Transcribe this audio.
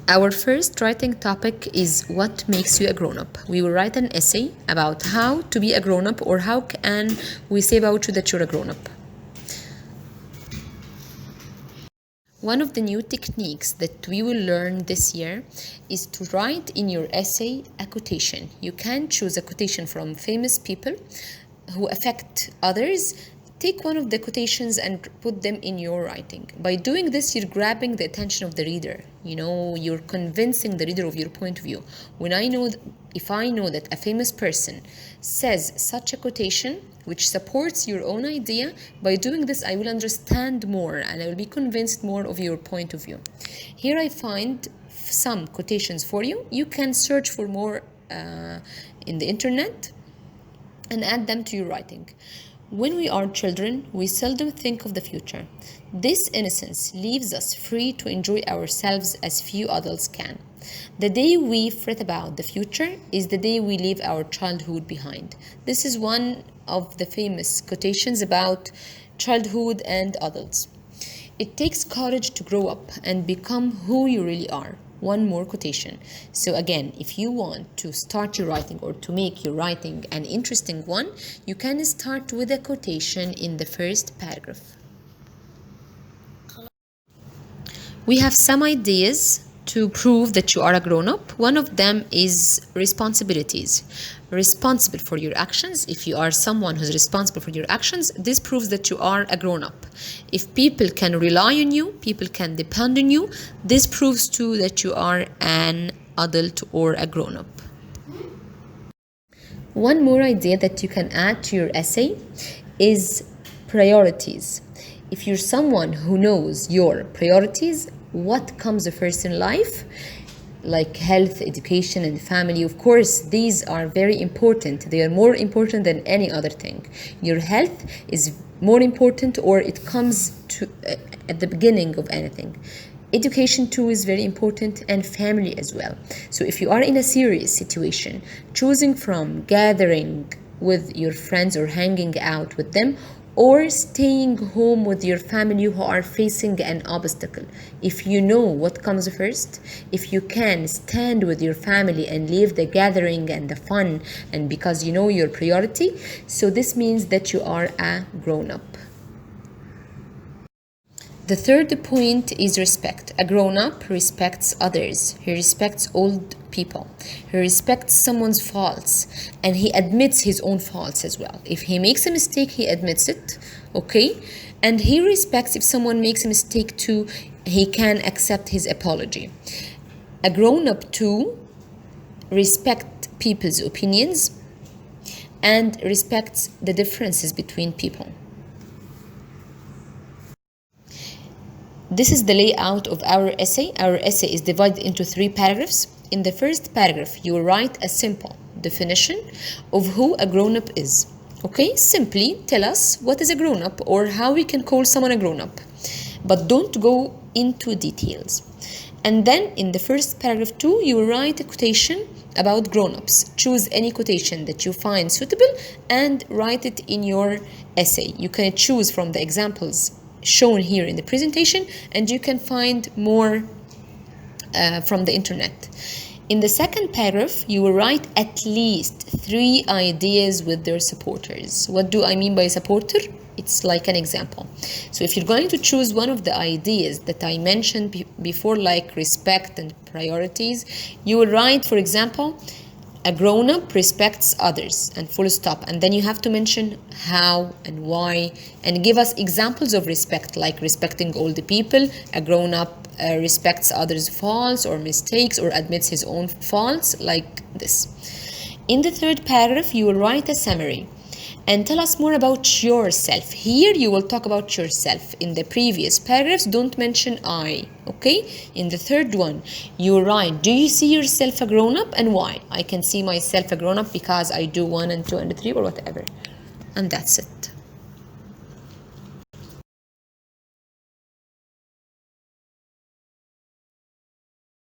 Our first writing topic is what makes you a grown-up. We will write an essay about how to be a grown-up, or how can we say about you that you're a grown-up. One of the new techniques that we will learn this year is to write in your essay a quotation. You can choose a quotation from famous people who affect others. Take one of the quotations and put them in your writing. By doing this, you're grabbing the attention of the reader. You're convincing the reader of your point of view. If I know that a famous person says such a quotation which supports your own idea, by doing this, I will understand more and I will be convinced more of your point of view. Here I find some quotations for you. You can search for more in the internet and add them to your writing. When we are children, we seldom think of the future. This innocence leaves us free to enjoy ourselves as few adults can. The day we fret about the future is the day we leave our childhood behind. This is one of the famous quotations about childhood and adults. It takes courage to grow up and become who you really are. One more quotation. So again, if you want to start your writing or to make your writing an interesting one, you can start with a quotation in the first paragraph. We have some ideas to prove that you are a grown-up. One of them is responsibilities. Responsible for your actions. If you are someone who's responsible for your actions, this proves that you are a grown-up. If people can rely on you, people can depend on you, this proves too that you are an adult or a grown-up. One more idea that you can add to your essay is priorities. If you're someone who knows your priorities, what comes first in life, like health, education, and family, of course, these are very important. They are more important than any other thing. Your health is more important, or it comes to at the beginning of anything. Education too is very important, and family as well. So if you are in a serious situation, choosing from gathering with your friends or hanging out with them, or staying home with your family who are facing an obstacle. If you know what comes first, if you can stand with your family and leave the gathering and the fun, and because you know your priority, so this means that you are a grown-up. The third point is respect. A grown-up respects others. He respects old people. He respects someone's faults, and he admits his own faults as well. If he makes a mistake, he admits it, okay? And he respects if someone makes a mistake too, he can accept his apology. A grown-up too respects people's opinions and respects the differences between people. This is the layout of our essay. Our essay is divided into 3 paragraphs. In the first paragraph, you will write a simple definition of who a grown-up is. Okay, simply tell us what is a grown-up or how we can call someone a grown-up. But don't go into details. And then in the first paragraph too, you will write a quotation about grown-ups. Choose any quotation that you find suitable and write it in your essay. You can choose from the examples shown here in the presentation, and you can find more from the internet. In the second paragraph, you will write at least 3 ideas with their supporters. What do I mean by supporter? It's like an example. So if you're going to choose one of the ideas that I mentioned before, like respect and priorities, you will write, for example, a grown-up respects others, and full stop. And then you have to mention how and why, and give us examples of respect, like respecting older people. A grown-up respects others' faults or mistakes, or admits his own faults, like this. In the third paragraph, you will write a summary and tell us more about yourself. Here you will talk about yourself. In the previous paragraphs, don't mention I, okay? In the third one, you write, do you see yourself a grown-up and why? I can see myself a grown-up because I do 1 and 2 and 3 or whatever. And that's it.